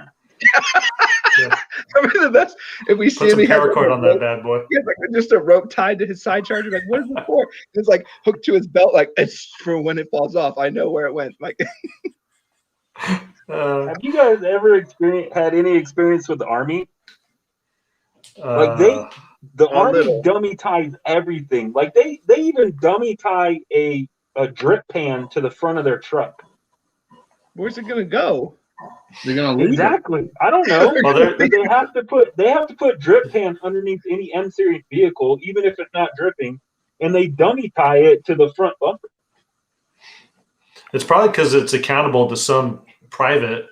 Yeah. I mean, the best if we see Put him, some he has paracord on that bad boy. he has like just a rope tied to his side charger. Like, what is it for? It's like hooked to his belt. Like, it's for when it falls off. I know where it went. Like, Have you guys ever had any experience with the Army? Like the Army little. dummy ties everything. Like they even dummy tie a drip pan to the front of their truck. where's it gonna go? They're gonna leave it. Exactly. I don't know. Well, But they have to put drip pan underneath any M series vehicle, even if it's not dripping, and they dummy tie it to the front bumper. It's probably because it's accountable to some private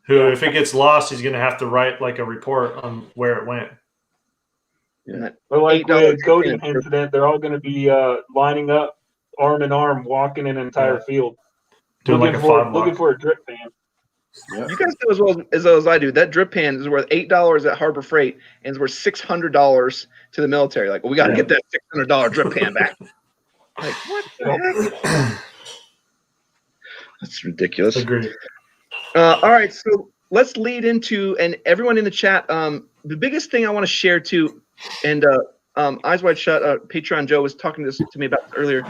who, if it gets lost, he's going to have to write like a report on where it went. Yeah. But like $8 with Cody's drip pan. incident, they're all going to be lining up, arm in arm, walking an entire field, Doing like a fob looking lock. for a drip pan. You guys know as well as I do. That drip pan is worth $8 at Harbor Freight and is worth $600 to the military. Like, well, we got to get that $600 drip pan back. Like, what the heck? That's ridiculous. Agreed. All right, so let's lead into, and everyone in the chat, the biggest thing I want to share too, and Eyes Wide Shut, Patreon Joe was talking to me about this earlier.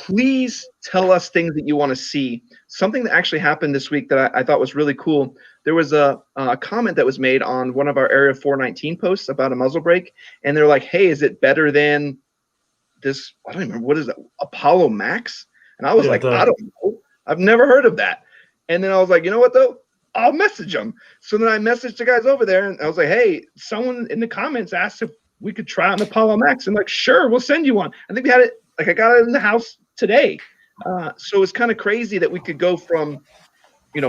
please tell us things that you want to see. Something that actually happened this week that I thought was really cool. There was a comment that was made on one of our Area 419 posts about a muzzle brake, and they're like, "Hey, is it better than this?" I don't even remember, what is that, Apollo Max? And I was like, I don't know. I've never heard of that. And then I was like, you know what though? I'll message them. So then I messaged the guys over there, and I was like, hey, someone in the comments asked if we could try out an Apollo Max. And like, sure, we'll send you one. I think we had it, like I got it in the house today. So it's kind of crazy that we could go from,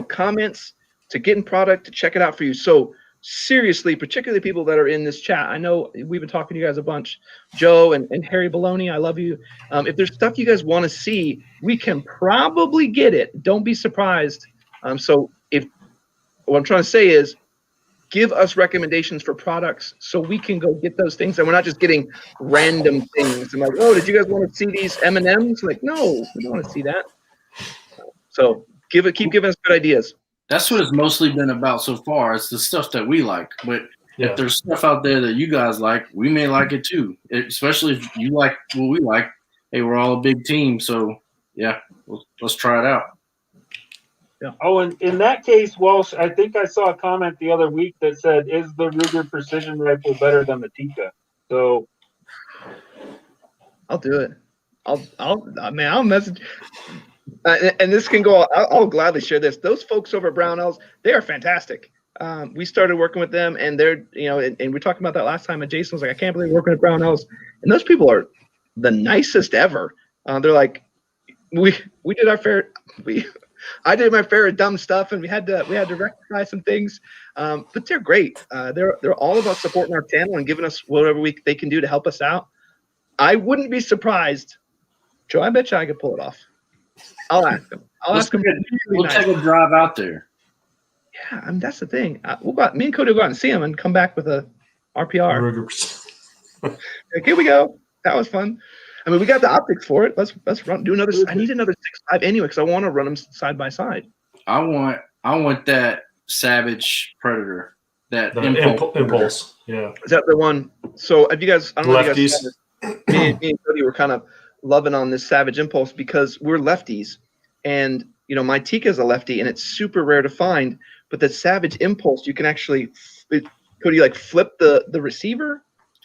comments to getting product to check it out for you. So seriously, particularly people that are in this chat, I know we've been talking to you guys a bunch, Joe and Harry Baloney, I love you. If there's stuff you guys want to see, we can probably get it. Don't be surprised. So what I'm trying to say is, give us recommendations for products so we can go get those things, and we're not just getting random things. And like, oh, did you guys want to see these M&Ms? Like, no, we don't want to see that. So keep giving us good ideas. That's what it's mostly been about so far. It's the stuff that we like. But if there's stuff out there that you guys like, we may like it too. Especially if you like what we like. Hey, we're all a big team, so yeah, let's try it out. Yeah. Oh, and in that case, Walsh, I think I saw a comment the other week that said, "Is the Ruger precision rifle better than the Tikka?" So I'll do it. I'll message. And this can go. I'll gladly share this. Those folks over at Brownells, they are fantastic. We started working with them, and they're, and we talked about that last time. And Jason was like, "I can't believe we're working at Brownells," and those people are the nicest ever. They're like, we did our fair. I did my fair of dumb stuff, and we had to rectify some things. But they're great. They're all about supporting our channel and giving us whatever they can do to help us out. I wouldn't be surprised, Joe. I bet you I could pull it off. I'll ask them. We'll take a drive out there. Yeah, that's the thing. Me and Cody will go out and see him and come back with a RPR. Like, here we go. That was fun. I mean, we got the optics for it. Let's do another. I need another 6.5 anyway because I want to run them side by side. I want that Savage Predator. That impulse. Yeah. Is that the one? So have you guys? I don't know if you Lefties. guys. Me and Cody were kind of loving on this Savage Impulse because we're lefties, and my Tikka is a lefty, and it's super rare to find. But the Savage Impulse, you can actually, Cody, like flip the receiver.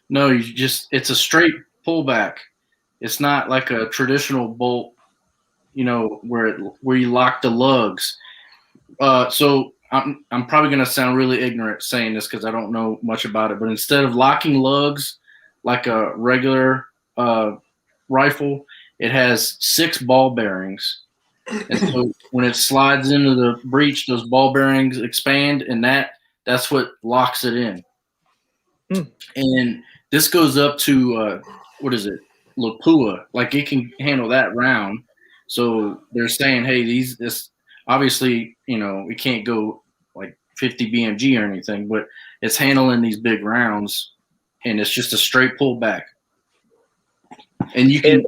No, it's a straight pullback. It's not like a traditional bolt, where you lock the lugs. So I'm probably going to sound really ignorant saying this because I don't know much about it. But instead of locking lugs like a regular rifle, it has 6 ball bearings. And so when it slides into the breech, those ball bearings expand, and that's what locks it in. And this goes up to what is it? Lapua, like it can handle that round. So they're saying, hey, this obviously, it can't go like 50 BMG or anything, but it's handling these big rounds, and it's just a straight pullback. And you can,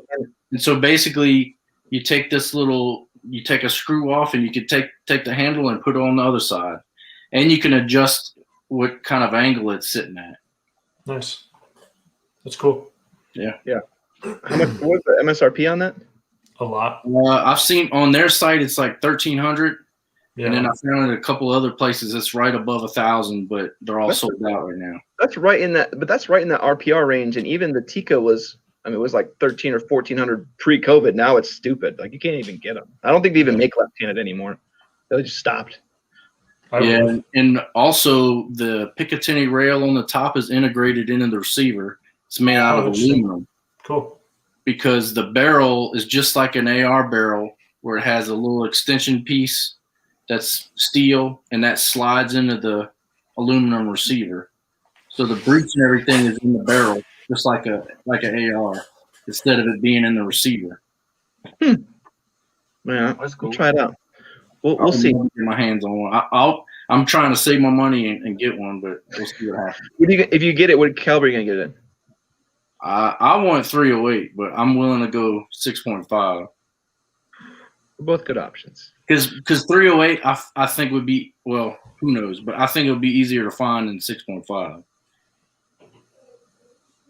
and so basically, you take a screw off, and you can take the handle and put it on the other side, and you can adjust what kind of angle it's sitting at. Nice. That's cool. Yeah. Yeah. How much was the MSRP on that? A lot. I've seen on their site it's like 1,300, and then I found it a couple other places it's right above 1,000, but they're all sold out right now. That's right in that RPR range, and even the Tikka was. I mean, it was like 1,300 or 1,400 pre-COVID. Now it's stupid. Like you can't even get them. I don't think they even make left-handed anymore. They just stopped. Yeah, and also the Picatinny rail on the top is integrated into the receiver. It's made out of aluminum. Cool. Because the barrel is just like an AR barrel, where it has a little extension piece that's steel, and that slides into the aluminum receiver. So the breech and everything is in the barrel, just like an AR, instead of it being in the receiver. Yeah, that's cool. We'll try it out. We'll see. Get my hands on one. I'm trying to save my money and get one, but we'll see what happens. If you get it, what caliber are you gonna get it in? I want 308, but I'm willing to go 6.5. Both good options. Because 308, I think would be, well, who knows, but I think it would be easier to find than 6.5.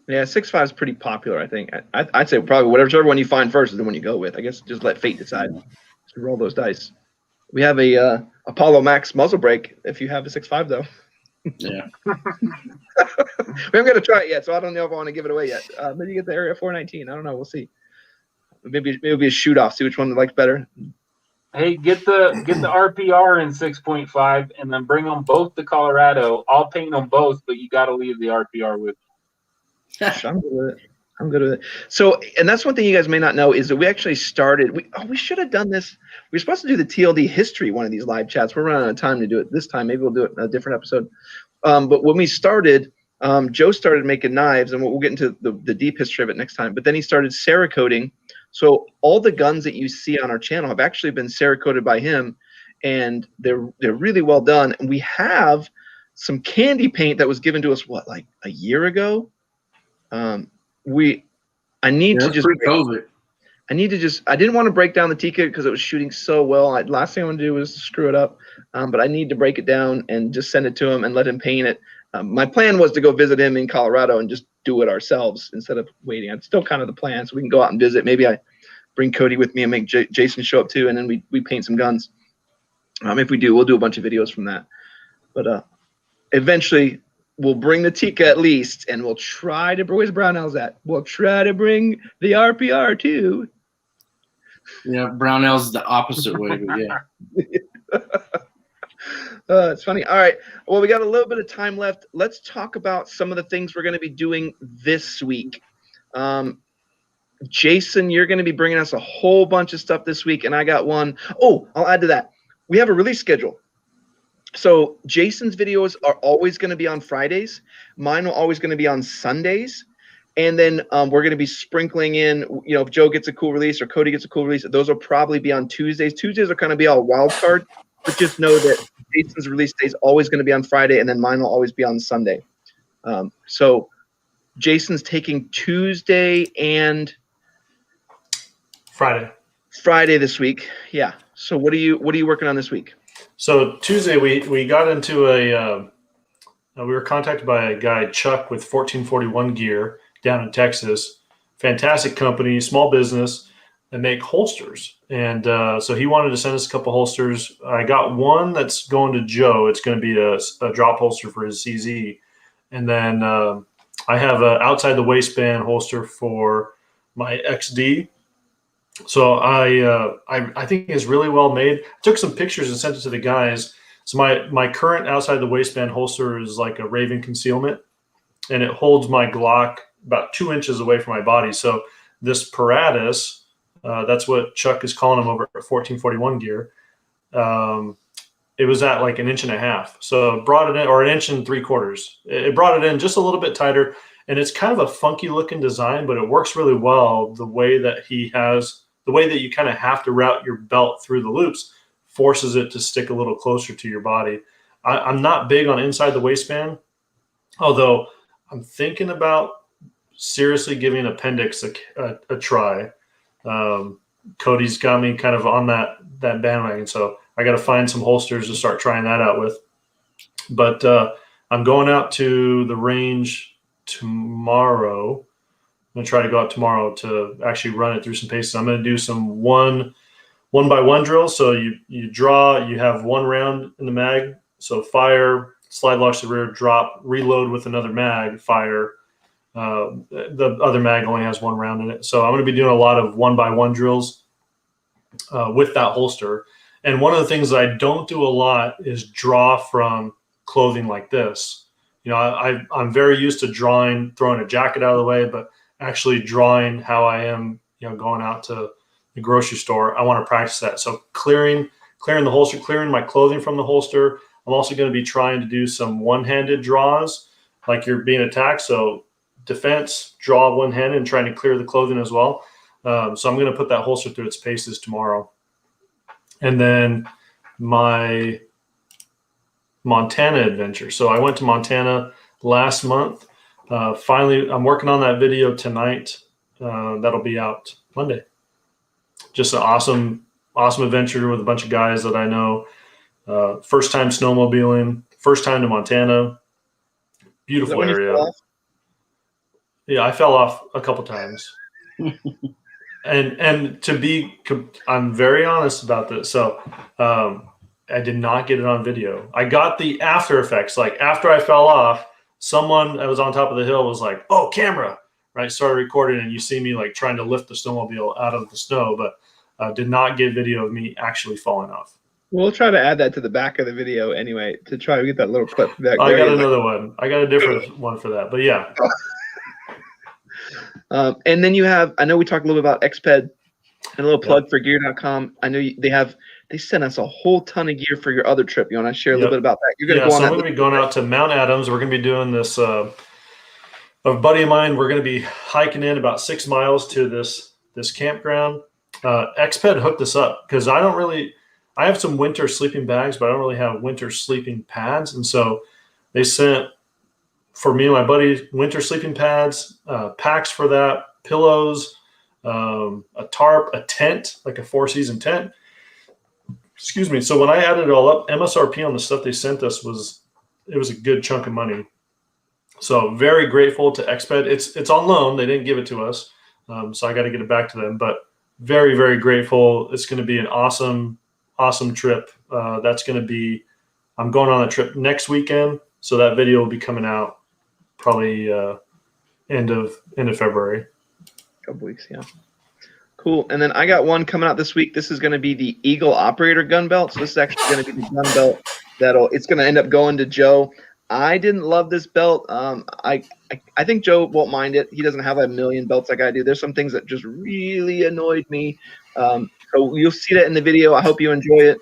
Yeah, 6.5 is pretty popular, I think. I'd say probably whichever one you find first is the one you go with. I guess just let fate decide. Just roll those dice. We have a Apollo Max muzzle brake if you have a 6.5 though. Yeah. We haven't got to try it yet, so I don't know if I want to give it away yet. Maybe you get the Area 419. I don't know. We'll see. Maybe it'll be a shoot off. See which one they like better. Hey, get the RPR in 6.5 and then bring them both to Colorado. I'll paint them both, but you got to leave the RPR with. I'm good with it. I'm good with it. So, and that's one thing you guys may not know is that we actually started. We should have done this. We were supposed to do the TLD history one of these live chats. We're running out of time to do it this time. Maybe we'll do it in a different episode. But when we started, Joe started making knives, and we'll get into the deep history of it next time. But then he started Cerakoting. So all the guns that you see on our channel have actually been Cerakoted by him, and they're really well done. And we have some candy paint that was given to us like a year ago. I need to just pre-COVID. I didn't want to break down the Tika because it was shooting so well. Last thing I want to do was screw it up. But I need to break it down and just send it to him and let him paint it. My plan was to go visit him in Colorado and just do it ourselves instead of waiting. It's still kind of the plan, so we can go out and visit. Maybe I bring Cody with me and make Jason show up too, and then we paint some guns. If we do, we'll do a bunch of videos from that. But eventually, we'll bring the Tika at least, and we'll try to. Where's Brownells at? We'll try to bring the RPR too. Yeah, Brownell's the opposite way, but yeah. It's funny. All right. Well, we got a little bit of time left. Let's talk about some of the things we're going to be doing this week. Jason, you're going to be bringing us a whole bunch of stuff this week, and I got one. Oh, I'll add to that. We have a release schedule. So Jason's videos are always going to be on Fridays. Mine are always going to be on Sundays. And then we're going to be sprinkling in, if Joe gets a cool release or Cody gets a cool release, those will probably be on Tuesdays. Tuesdays are kind of be all wild card, but just know that Jason's release day is always going to be on Friday, and then mine will always be on Sunday. So Jason's taking Tuesday and Friday this week. Yeah. So what are you working on this week? So Tuesday we got into we were contacted by a guy, Chuck, with 1441 Gear down in Texas. Fantastic company, small business, and make holsters. And so he wanted to send us a couple holsters. I got one that's going to Joe. It's going to be a drop holster for his CZ. And then I have an outside the waistband holster for my XD. So I think it's really well made. I took some pictures and sent it to the guys. So my current outside the waistband holster is like a Raven concealment, and it holds my Glock about 2 inches away from my body. So this Paratus, that's what Chuck is calling them over at 1441 Gear. It was at like 1.5 inches. So brought it in, or 1 3/4 inches. It brought it in just a little bit tighter, and it's kind of a funky looking design, but it works really well. The way that you kind of have to route your belt through the loops forces it to stick a little closer to your body. I'm not big on inside the waistband, although I'm thinking about seriously giving appendix a try. Cody's got me kind of on that bandwagon, so I got to find some holsters to start trying that out with. But I'm going out to the range tomorrow. I'm going to try to go out tomorrow to actually run it through some paces. I'm going to do some one by one drill. So you draw, you have one round in the mag. So fire, slide launch the rear, drop, reload with another mag, fire. The other mag only has one round in it. So I'm going to be doing a lot of 1 by 1 drills with that holster. And one of the things I don't do a lot is draw from clothing like this. I'm very used to throwing a jacket out of the way, but actually drawing how I am, going out to the grocery store. I want to practice that. So clearing the holster, clearing my clothing from the holster. I'm also going to be trying to do some one-handed draws, like you're being attacked. So defense, draw one-handed, and trying to clear the clothing as well. So I'm going to put that holster through its paces tomorrow. And then my Montana adventure. So I went to Montana last month. Finally, I'm working on that video tonight. That'll be out Monday. Just an awesome adventure with a bunch of guys that I know. First time snowmobiling, first time to Montana. Beautiful area. Yeah, I fell off a couple times. And I'm very honest about this. So I did not get it on video. I got the after effects. Like after I fell off, someone that was on top of the hill was like, "Oh, camera!" Right, started recording, and you see me like trying to lift the snowmobile out of the snow, but did not get video of me actually falling off. We'll try to add that to the back of the video anyway to try to get that little clip. That I got another one. I got a different one for that, but yeah. And then you have, I know we talked a little bit about XPED and a little plug for gear.com. I know they sent us a whole ton of gear for your other trip. You want to share a little bit about that? You're going to go on so I'm going to be going out to Mount Adams. We're going to be doing this. A buddy of mine, we're going to be hiking in about 6 miles to this campground. XPED hooked us up because I have some winter sleeping bags, but I don't really have winter sleeping pads. And so they sent for me and my buddy winter sleeping pads, packs for that, pillows, a tarp, a tent, like a 4-season tent. Excuse me. So when I added it all up, MSRP on the stuff they sent us was a good chunk of money. So very grateful to XPED. It's on loan. They didn't give it to us. So I got to get it back to them, but very, very grateful. It's going to be an awesome trip. I'm going on a trip next weekend. So that video will be coming out probably end of February. Couple weeks, yeah. Cool. And then I got one coming out this week. This is going to be the Eagle Operator gun belt. So this is actually going to be the gun belt it's going to end up going to Joe. I didn't love this belt. I think Joe won't mind it. He doesn't have a million belts like I do. There's some things that just really annoyed me. So you'll see that in the video. I hope you enjoy it.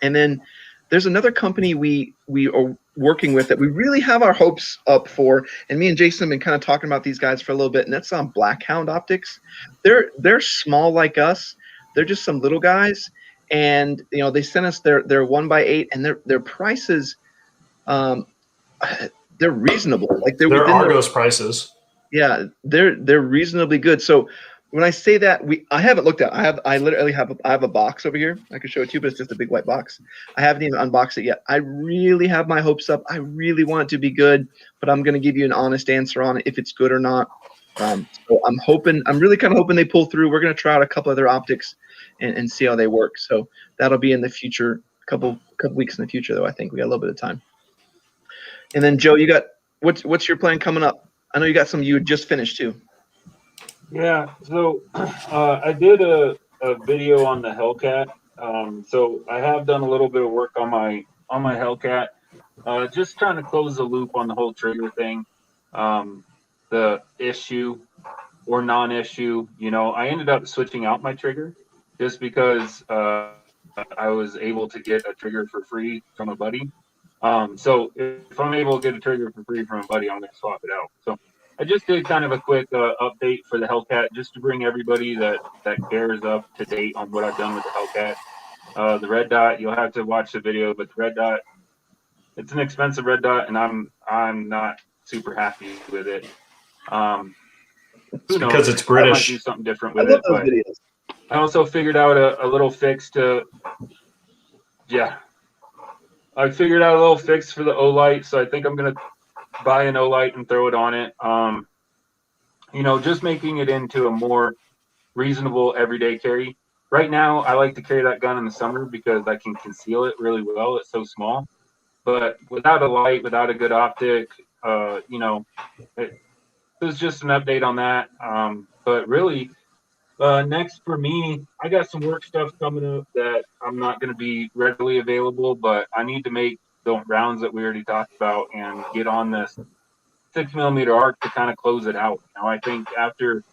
And then there's another company we are working with that we really have our hopes up for, and me and Jason have been kind of talking about these guys for a little bit, and that's on Blackhound Optics. They're small like us. They're just some little guys, and they sent us their 1x8, and their prices, they're reasonable. Like they're Argos prices. Yeah, they're reasonably good. So when I say that, I haven't looked at it. I literally have a box over here. I can show it to you, but it's just a big white box. I haven't even unboxed it yet. I really have my hopes up. I really want it to be good, but I'm going to give you an honest answer on it if it's good or not. So I'm really kind of hoping they pull through. We're going to try out a couple other optics and see how they work. So that'll be in the future, couple weeks in the future, though. I think we got a little bit of time. And then Joe, you got what's your plan coming up? I know you got some you had just finished too. Yeah, so I did a video on the Hellcat. So I have done a little bit of work on my Hellcat, just trying to close the loop on the whole trigger thing, the issue or non-issue. I ended up switching out my trigger just because I was able to get a trigger for free from a buddy. So if I'm able to get a trigger for free from a buddy, I'm going to swap it out. So I just did kind of a quick update for the Hellcat just to bring everybody that cares up to date on what I've done with the Hellcat. The red dot, you'll have to watch the video, but the red dot, it's an expensive red dot, and I'm not super happy with it. Because it's British. I might do something different with it. But videos. I also figured out a little fix to, I figured out a little fix for the O-Light, so I think I'm going to buy an O-Light and throw it on it. Just making it into a more reasonable everyday carry. Right now, I like to carry that gun in the summer because I can conceal it really well. It's so small. But without a light, without a good optic, it was just an update on that. But really, next for me, I got some work stuff coming up that I'm not going to be readily available, but I need to make the rounds that we already talked about and get on this 6mm arc to kind of close it out. I think after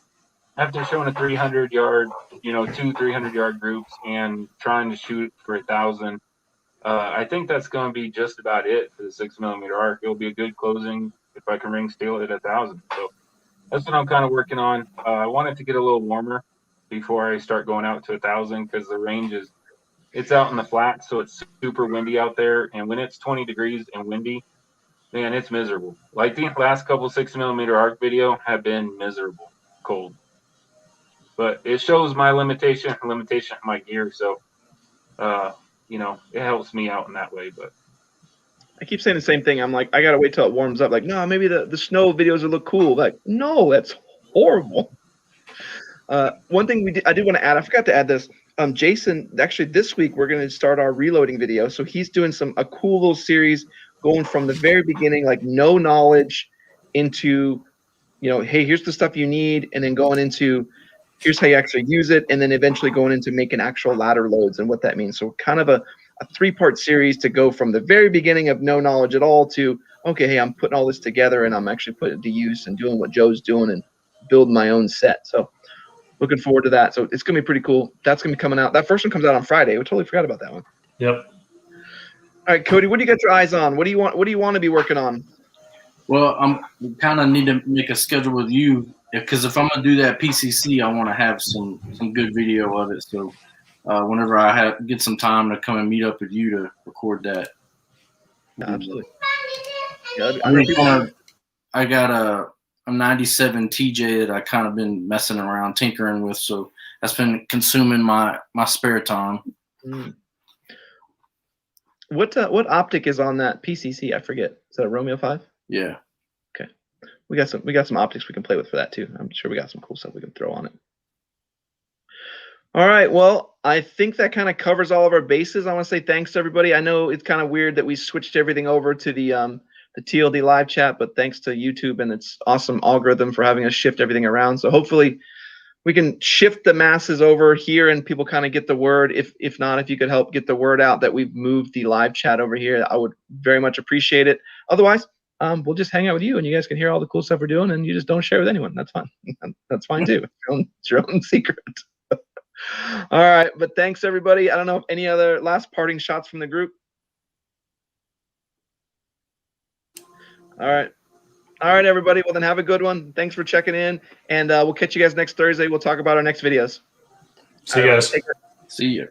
showing a 300 yard, 300 yard groups and trying to shoot for 1,000, I think that's going to be just about it for the 6mm arc. It'll be a good closing if I can ring steel at 1,000. So that's what I'm kind of working on. I want it to get a little warmer before I start going out to 1,000 because the range it's out in the flat, so it's super windy out there. And when it's 20 degrees and windy, man, it's miserable. Like the last couple 6mm arc video have been miserable, cold. But it shows my limitation of my gear, so it helps me out in that way. But I keep saying the same thing. I'm like, I gotta wait till it warms up. Like, no, maybe the snow videos will look cool. Like, no, that's horrible. One thing I did want to add. I forgot to add this. Jason, actually, this week we're gonna start our reloading video. So he's doing a cool little series going from the very beginning, like no knowledge, into, hey, here's the stuff you need, and then going into here's how you actually use it, and then eventually going into making actual ladder loads and what that means. So kind of a 3-part series to go from the very beginning of no knowledge at all to, okay, hey, I'm putting all this together and I'm actually putting it to use and doing what Joe's doing and building my own set. So looking forward to that. So it's going to be pretty cool. That's going to be coming out. That first one comes out on Friday. We totally forgot about that one. Yep. All right, Cody, what do you got your eyes on? What do you want to be working on? Well, I'm kind of need to make a schedule with you because if I'm gonna do that PCC, I want to have some good video of it. So whenever I get some time to come and meet up with you to record that. Absolutely. Yeah, I got a 97 TJ that I kind of been messing around, tinkering with. So that's been consuming my spare time. What optic is on that PCC? I forget. Is that a Romeo 5? Yeah. Okay. We got some optics we can play with for that too. I'm sure we got some cool stuff we can throw on it. All right. Well, I think that kind of covers all of our bases. I want to say thanks to everybody. I know it's kind of weird that we switched everything over to the TLD live chat, but thanks to YouTube and its awesome algorithm for having us shift everything around. So hopefully we can shift the masses over here and people kind of get the word. If not, if you could help get the word out that we've moved the live chat over here, I would very much appreciate it. Otherwise, we'll just hang out with you and you guys can hear all the cool stuff we're doing and you just don't share with anyone. That's fine. That's fine too. It's your own secret. All right. But thanks everybody. I don't know if any other last parting shots from the group. All right. All right, everybody. Well, then have a good one. Thanks for checking in. And we'll catch you guys next Thursday. We'll talk about our next videos. See you guys. See you.